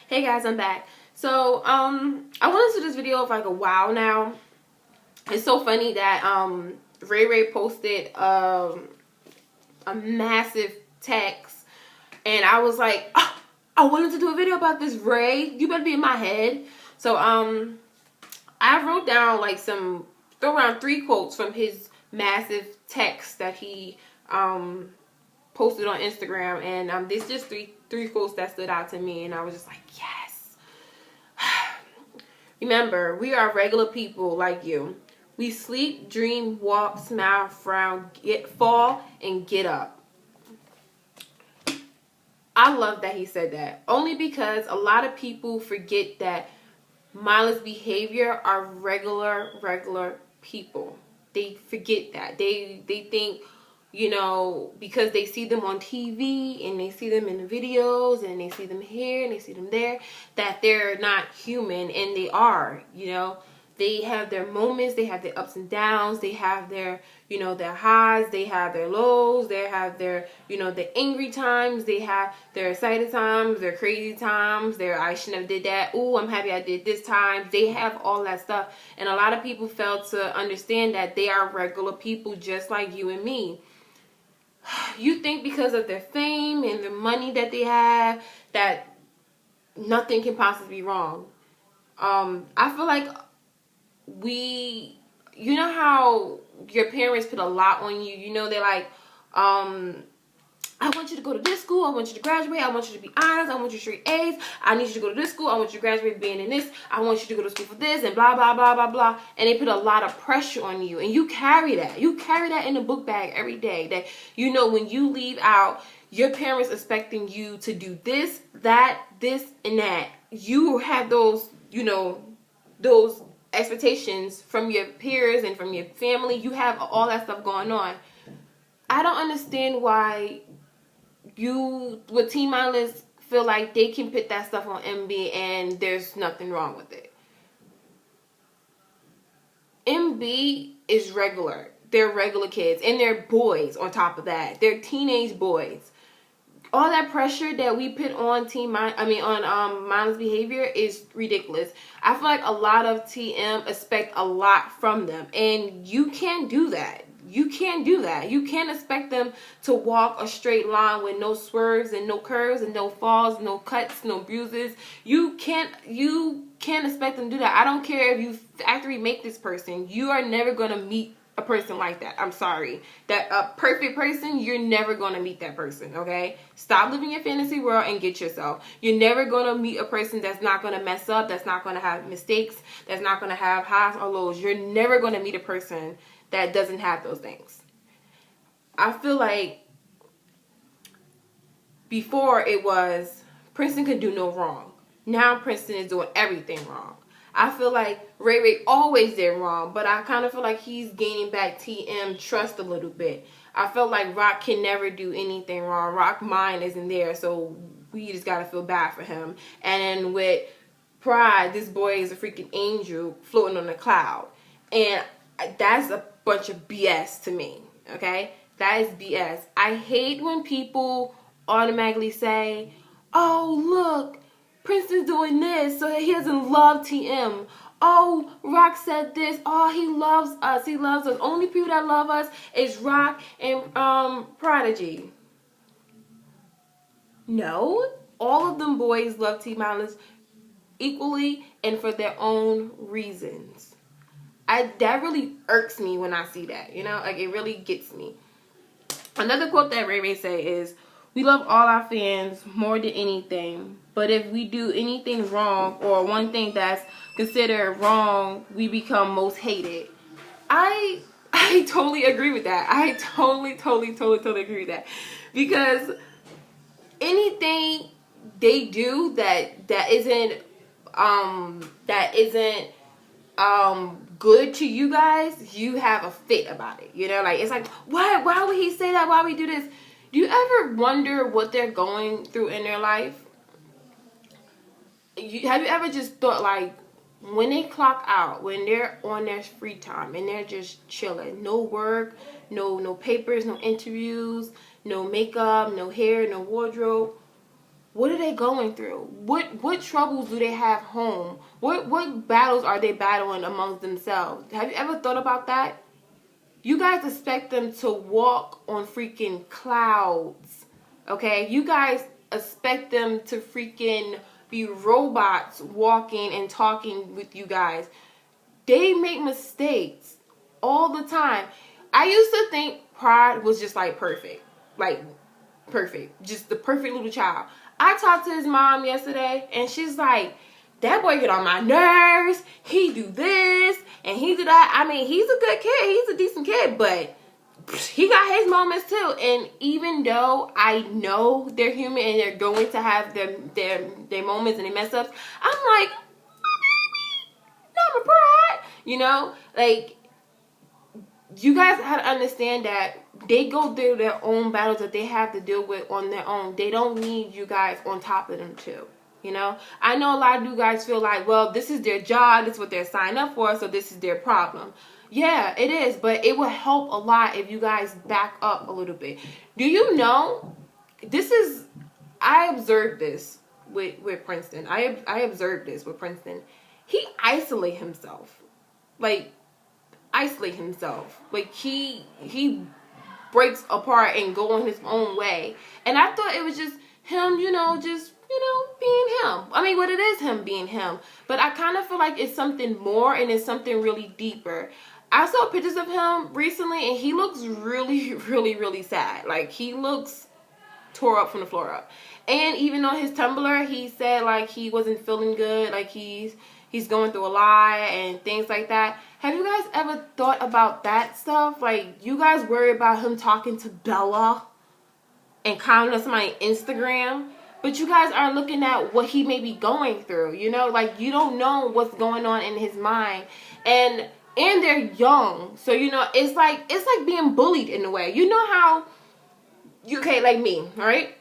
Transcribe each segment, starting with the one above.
Hey guys, I'm back. So, I wanted to do this video for like a while now. It's so funny that Ray posted a massive text, and I was like, oh, I wanted to do a video about this, Ray. You better be in my head. So I wrote down like throw around 3 quotes from his massive text that he posted on Instagram, and there's just three quotes that stood out to me, and I was just like, yes. Remember, we are regular people like you. We sleep, dream, walk, smile, frown, fall, and get up. I love that he said that. Only because a lot of people forget that mindless behavior are regular people. They forget that. They think, you know, because they see them on TV and they see them in the videos and they see them here and they see them there, that they're not human, and they are, you know. They have their moments, they have their ups and downs, they have their, you know, their highs, they have their lows, they have their, you know, the angry times, they have their excited times, their crazy times, their I shouldn't have did that, ooh, I'm happy I did this time. They have all that stuff, and a lot of people fail to understand that they are regular people just like you and me. You think because of their fame and the money that they have that nothing can possibly be wrong. I feel like you know how your parents put a lot on you. You know, they're like, I want you to go to this school. I want you to graduate. I want you to be honest. I want you to straight A's. I need you to go to this school. I want you to graduate being in this. I want you to go to school for this and blah, blah, blah, blah, blah. And they put a lot of pressure on you. And you carry that. You carry that in a book bag every day. That, you know, when you leave out, your parents expecting you to do this, that, this, and that. You have those, you know, those expectations from your peers and from your family. You have all that stuff going on. I don't understand why you with Teen Mindless feel like they can put that stuff on MB and there's nothing wrong with it. MB is regular. They're regular kids, and they're boys on top of that. They're teenage boys. All that pressure that we put on mindless behavior is ridiculous. I feel like a lot of TM expect a lot from them, and you can't do that. You can't do that. You can't expect them to walk a straight line with no swerves and no curves and no falls, no cuts, no bruises. You can't expect them to do that. I don't care if you factory make this person. You are never going to meet a person like that. I'm sorry. That a perfect person, you're never going to meet that person, okay? Stop living your fantasy world and get yourself. You're never going to meet a person that's not going to mess up, that's not going to have mistakes, that's not going to have highs or lows. You're never going to meet a person that doesn't have those things. I feel like before it was Princeton could do no wrong. Now Princeton is doing everything wrong. I feel like Ray always did wrong, but I kind of feel like he's gaining back TM trust a little bit. I felt like Rock can never do anything wrong. Rock mind isn't there, so we just gotta feel bad for him. And then with Pride, this boy is a freaking angel floating on a cloud. And that's a bunch of BS to me, okay? That is BS. I hate when people automatically say, oh, look, Princeton's doing this, so he doesn't love TM. Oh, Rock said this. Oh, he loves us. He loves us. Only people that love us is Rock and Prodigy. No, all of them boys love Teen Mindless equally and for their own reasons. That really irks me when I see that, you know, like it really gets me. Another quote that Ray say is, we love all our fans more than anything, but if we do anything wrong or one thing that's considered wrong, we become most hated. I totally agree with that. I totally agree with that, because anything they do that isn't good to you guys, you have a fit about it. You know, like, it's like, why would he say that? Why would we do this? Do you ever wonder what they're going through in their life? Have you ever just thought, like, when they clock out, when they're on their free time and they're just chilling, no work, no papers, no interviews, no makeup, no hair, no wardrobe, What are they going through? What troubles do they have home? What battles are they battling amongst themselves? Have you ever thought about that? You guys expect them to walk on freaking clouds, okay? You guys expect them to freaking be robots walking and talking with you guys. They make mistakes all the time. I used to think Pride was just like perfect. Like perfect. Just the perfect little child. I talked to his mom yesterday and she's like, that boy get on my nerves. He do this and he do that. I mean, he's a good kid. He's a decent kid, but he got his moments too. And even though I know they're human and they're going to have their moments and their mess ups, I'm like, not my Pride. You know, like, you guys have to understand that they go through their own battles that they have to deal with on their own. They don't need you guys on top of them too. You know, I know a lot of you guys feel like, well, this is their job, this is what they're signed up for, so this is their problem. Yeah, it is, but it will help a lot if you guys back up a little bit. Do you know, I observed this with Princeton. I observed this with Princeton. He isolate himself. Like, he breaks apart and go on his own way. And I thought it was just him, being him. I mean, what it is him being him. But I kind of feel like it's something more and it's something really deeper. I saw pictures of him recently and he looks really, really, really sad. Like, he looks tore up from the floor up. And even on his Tumblr, he said like he wasn't feeling good, like he's going through a lot and things like that. Have you guys ever thought about that stuff? Like, you guys worry about him talking to Bella and commenting on somebody's Instagram, but you guys are looking at what he may be going through, you know? Like, you don't know what's going on in his mind. And they're young. So, it's like being bullied in a way. You know how, like me, right?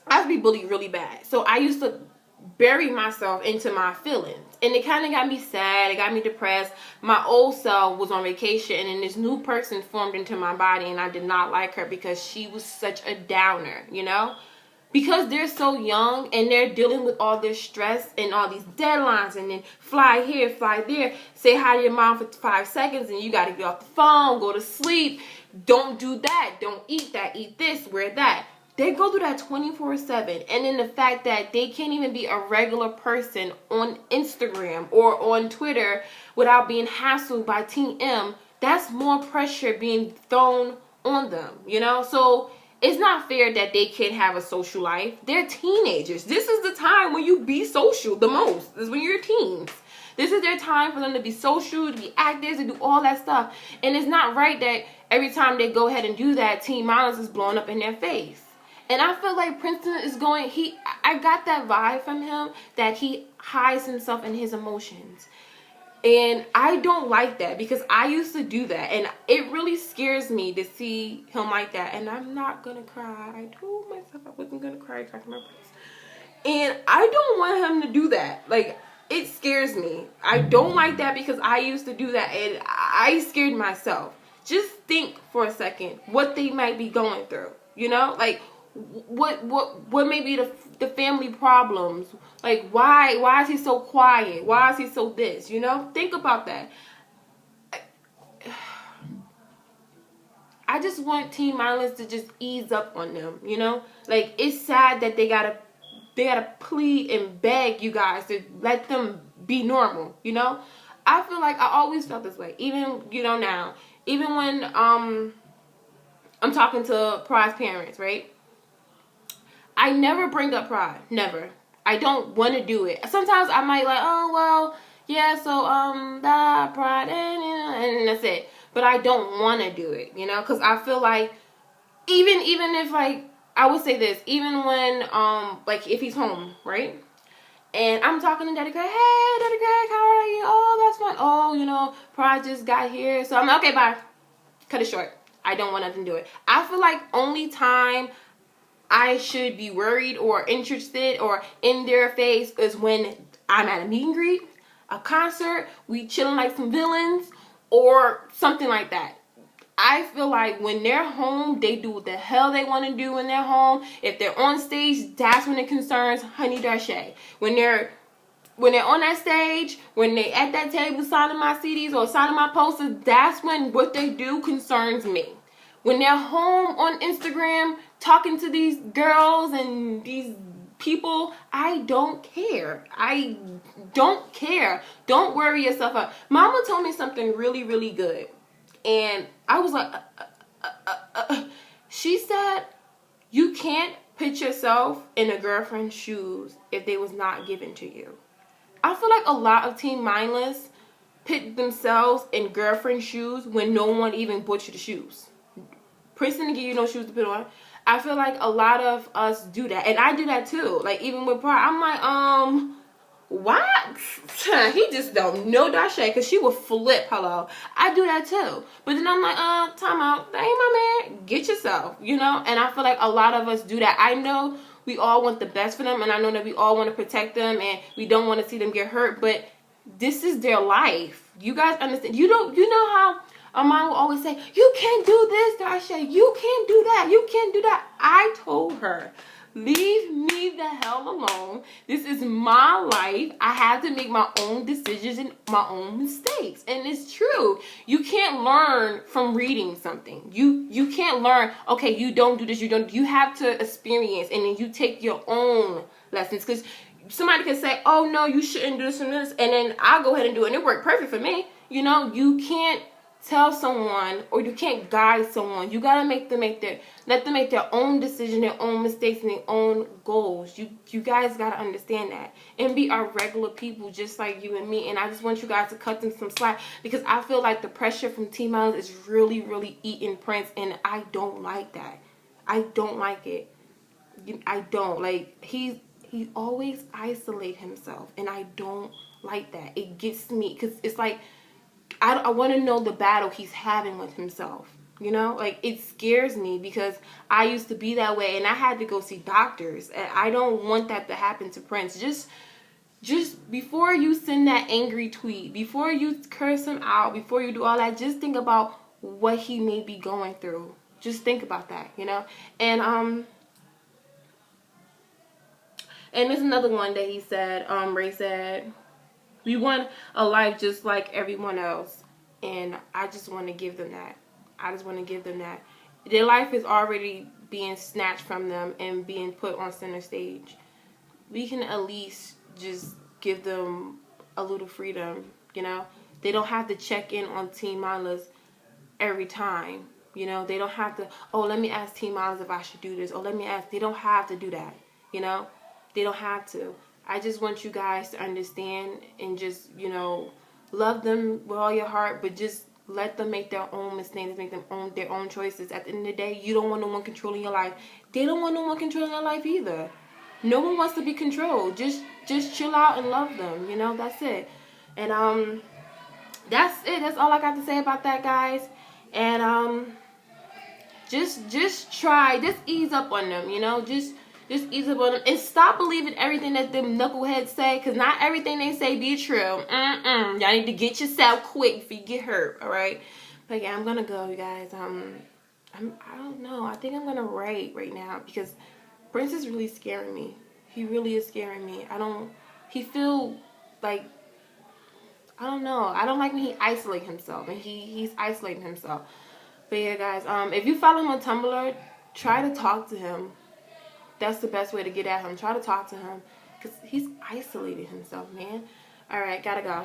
I used to be bullied really bad. So I used to bury myself into my feelings. And it kind of got me sad. It got me depressed. My old self was on vacation and then this new person formed into my body and I did not like her because she was such a downer, Because they're so young and they're dealing with all this stress and all these deadlines and then fly here, fly there, say hi to your mom for 5 seconds and you got to get off the phone, go to sleep, don't do that, don't eat that, eat this, wear that. They go through that 24/7. And then the fact that they can't even be a regular person on Instagram or on Twitter without being hassled by Team M, that's more pressure being thrown on them, So it's not fair that they can't have a social life. They're teenagers. This is the time when you be social the most. Is when you're teens. This is their time for them to be social, to be active, to do all that stuff. And it's not right that every time they go ahead and do that, Teen Miles is blowing up in their face. And I feel like Princeton is I got that vibe from him that he hides himself in his emotions. And I don't like that because I used to do that. And it really scares me to see him like that. And I'm not going to cry. I told myself I wasn't going to cry to my Prince. And I don't want him to do that. Like, it scares me. I don't like that because I used to do that. And I scared myself. Just think for a second what they might be going through. Like, what may be the family problems? Like, why is he so quiet? Why is he so this? Think about that. I just want Teen Violence to just ease up on them. Like, it's sad that they gotta plead and beg you guys to let them be normal. I feel like I always felt this way. Even now, even when I'm talking to Pride's parents, right? I never bring up Pride. Never. I don't want to do it. Sometimes I might like, oh, well, yeah, so, Pride, and that's it. But I don't want to do it, because I feel like, even if, like, I would say this, even when, like, if he's home, right? And I'm talking to Daddy Craig, hey, Daddy Craig, how are you? Oh, that's fine. Oh, Pride just got here. So I'm like, okay, bye. Cut it short. I don't want nothing to do it. I feel like only time I should be worried or interested or in their face is when I'm at a meet and greet, a concert, we chilling like some villains, or something like that. I feel like when they're home, they do what the hell they want to do when they're home. If they're on stage, that's when it concerns Honey Darche. When they're on that stage, when they at that table signing my CDs or signing my posters, that's when what they do concerns me. When they're home on Instagram talking to these girls and these people, I don't care. I don't care. Don't worry yourself out. Mama told me something really, really good. And I was like, she said, you can't put yourself in a girlfriend's shoes if they was not given to you. I feel like a lot of teen mindless put themselves in girlfriend's shoes when no one even bought you the shoes. Prince didn't give you no shoes to put on. I feel like a lot of us do that. And I do that too. Like, even with Pride, I'm like, what? He just don't know Dasha, because she will flip. Hello. I do that too. But then I'm like, time out. That ain't my man. Get yourself, you know? And I feel like a lot of us do that. I know we all want the best for them, and I know that we all want to protect them, and we don't want to see them get hurt, but this is their life. You guys understand? You know how a mom will always say, you can't do this, Dasha. You can't do that. You can't do that. I told her, leave me the hell alone. This is my life. I have to make my own decisions and my own mistakes. And it's true. You can't learn from reading something. You can't learn, okay, you don't do this, you have to experience, and then you take your own lessons. Because somebody can say, oh no, you shouldn't do this and this, and then I'll go ahead and do it, and it worked perfect for me. You know, you can't tell someone, or you can't guide someone. You gotta let them make their own decision, their own mistakes, and their own goals. You guys gotta understand that, and be our regular people just like you and me. And I just want you guys to cut them some slack, because I feel like the pressure from Teen Moms is really, really eating Prince, and I don't like that. I don't like it. I don't like. He always isolate himself, and I don't like that. It gets me, because it's like, I want to know the battle he's having with himself. You know, like, it scares me, because I used to be that way, and I had to go see doctors, and I don't want that to happen to Prince. Just before you send that angry tweet, before you curse him out, before you do all that, just think about what he may be going through. Just think about that, you know. And there's another one that he said, Ray said, we want a life just like everyone else. And I just want to give them that. I just want to give them that. Their life is already being snatched from them and being put on center stage. We can at least just give them a little freedom, you know. They don't have to check in on Teen Milas every time. You know, they don't have to, oh, let me ask Teen Milas if I should do this. Oh, let me ask. They don't have to do that, you know. They don't have to. I just want you guys to understand and just, you know, love them with all your heart, but just let them make their own mistakes, make their own choices. At the end of the day, you don't want no one controlling your life. They don't want no one controlling their life either. No one wants to be controlled. Just chill out and love them. You know, that's it. And that's it. That's all I got to say about that, guys. And just try. Just ease up on them. You know, just ease up on them, and stop believing everything that them knuckleheads say, because not everything they say be true. Y'all need to get yourself quick before you get hurt, all right? But yeah, I'm gonna go, you guys. I don't know. I think I'm gonna write right now, because Prince is really scaring me. He really is scaring me. He feel like, I don't know. I don't like when he isolates himself, and he's isolating himself. But yeah, guys, if you follow him on Tumblr, try to talk to him. That's the best way to get at him. Try to talk to him, because he's isolated himself, man. All right, gotta go.